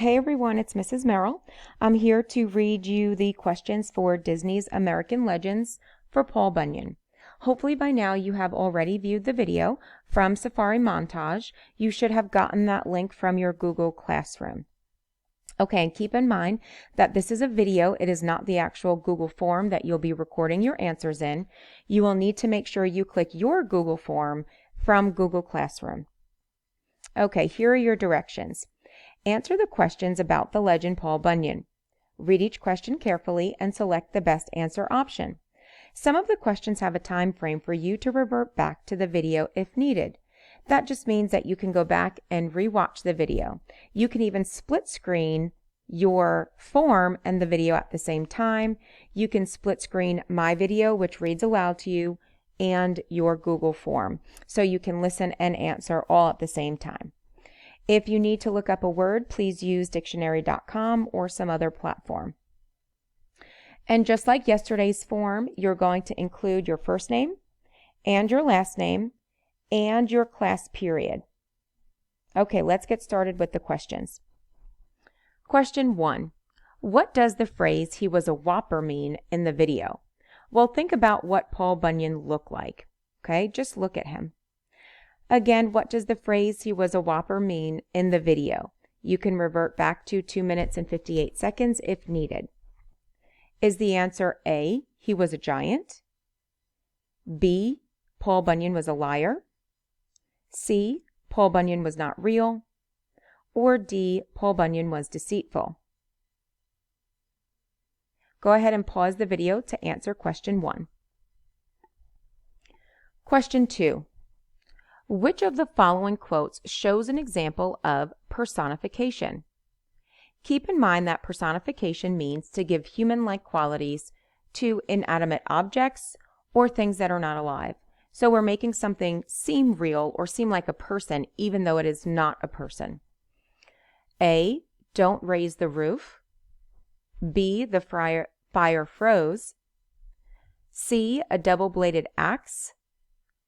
Hey everyone, it's Mrs. Merrill. I'm here to read you the questions for Disney's American Legends for Paul Bunyan. Hopefully by now you have already viewed the video from Safari Montage. You should have gotten that link from your Google Classroom. Okay, and keep in mind that this is a video. It is not the actual Google form that you'll be recording your answers in. You will need to make sure you click your Google form from Google Classroom. Okay, here are your directions. Answer the questions about the legend Paul Bunyan. Read each question carefully and select the best answer option. Some of the questions have a time frame for you to revert back to the video if needed. That just means that you can go back and rewatch the video. You can even split screen your form and the video at the same time. You can split screen my video, which reads aloud to you, and your Google form. So you can listen and answer all at the same time. If you need to look up a word, please use dictionary.com or some other platform. And just like yesterday's form, you're going to include your first name and your last name and your class period. Okay, let's get started with the questions. Question 1. What does the phrase "he was a whopper" mean in the video? Well, think about what Paul Bunyan looked like. Okay, just look at him. Again, what does the phrase "he was a whopper" mean in the video? You can revert back to 2 minutes and 58 seconds if needed. Is the answer A, he was a giant? B, Paul Bunyan was a liar? C, Paul Bunyan was not real? Or D, Paul Bunyan was deceitful? Go ahead and pause the video to answer question 1. Question 2. Which of the following quotes shows an example of personification? Keep in mind that personification means to give human-like qualities to inanimate objects or things that are not alive. So we're making something seem real or seem like a person even though it is not a person. A, don't raise the roof. B, the fire froze. C, a double-bladed axe.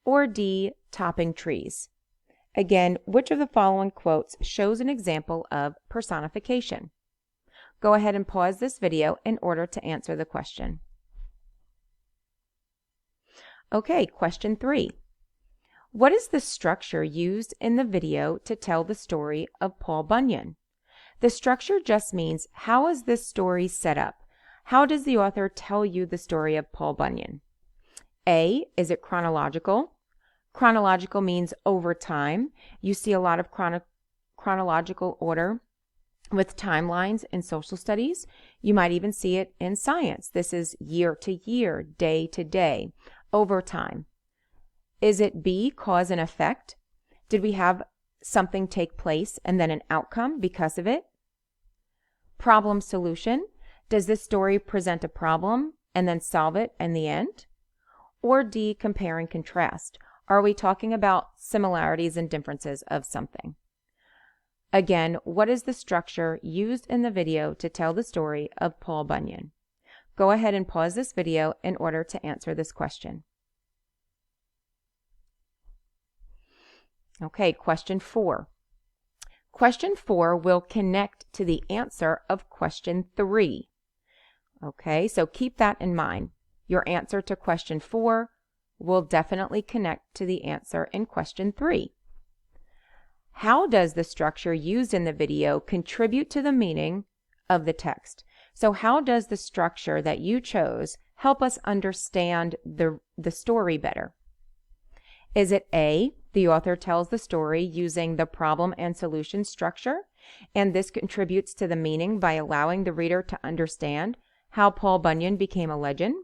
Or D, topping trees. Again, which of the following quotes shows an example of personification? Go ahead and pause this video in order to answer the question. Okay, question 3. What is the structure used in the video to tell the story of Paul Bunyan? The structure just means, how is this story set up? How does the author tell you the story of Paul Bunyan? A, is it chronological? Chronological means over time. You see a lot of chronological order with timelines in social studies. You might even see it in science. This is year to year, day to day, over time. Is it B, cause and effect? Did we have something take place and then an outcome because of it? Problem solution. Does this story present a problem and then solve it in the end? Or D, compare and contrast. Are we talking about similarities and differences of something? Again, what is the structure used in the video to tell the story of Paul Bunyan? Go ahead and pause this video in order to answer this question. Okay, question 4. Question 4 will connect to the answer of question 3. Okay, so keep that in mind. Your answer to question 4 will definitely connect to the answer in question 3. How does the structure used in the video contribute to the meaning of the text? So how does the structure that you chose help us understand the story better? Is it A, the author tells the story using the problem and solution structure, and this contributes to the meaning by allowing the reader to understand how Paul Bunyan became a legend?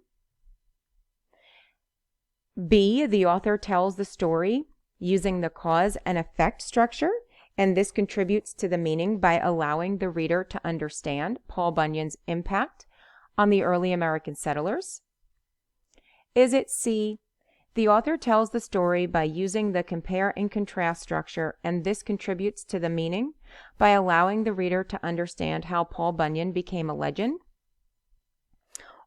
B, the author tells the story using the cause and effect structure, and this contributes to the meaning by allowing the reader to understand Paul Bunyan's impact on the early American settlers? Is it C, the author tells the story by using the compare and contrast structure, and this contributes to the meaning by allowing the reader to understand how Paul Bunyan became a legend?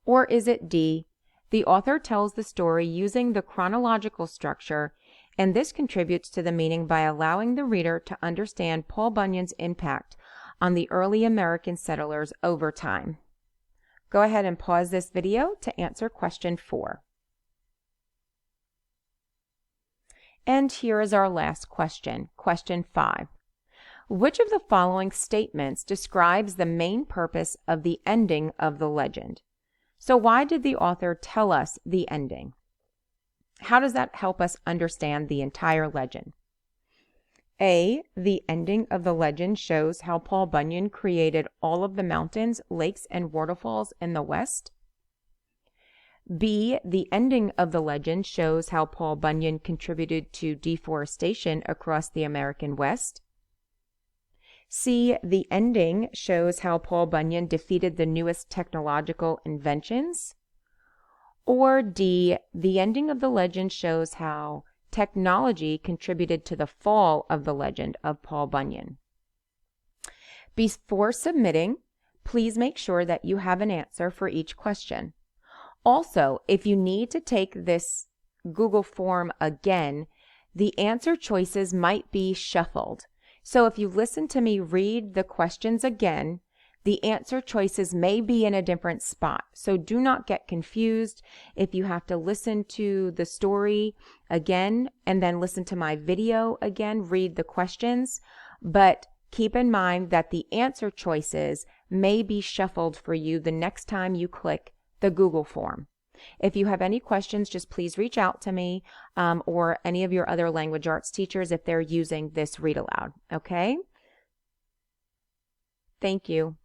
Or is it D, the author tells the story using the chronological structure, and this contributes to the meaning by allowing the reader to understand Paul Bunyan's impact on the early American settlers over time? Go ahead and pause this video to answer question 4. And here is our last question, question 5. Which of the following statements describes the main purpose of the ending of the legend? So why did the author tell us the ending? How does that help us understand the entire legend? A, the ending of the legend shows how Paul Bunyan created all of the mountains, lakes, and waterfalls in the West. B, the ending of the legend shows how Paul Bunyan contributed to deforestation across the American West. C, the ending shows how Paul Bunyan defeated the newest technological inventions. Or D, the ending of the legend shows how technology contributed to the fall of the legend of Paul Bunyan. Before submitting, please make sure that you have an answer for each question. Also, if you need to take this Google form again, the answer choices might be shuffled. So if you listen to me read the questions again, the answer choices may be in a different spot. So do not get confused if you have to listen to the story again and then listen to my video again, read the questions. But keep in mind that the answer choices may be shuffled for you the next time you click the Google form. If you have any questions, just please reach out to me or any of your other language arts teachers if they're using this read aloud. Okay? Thank you.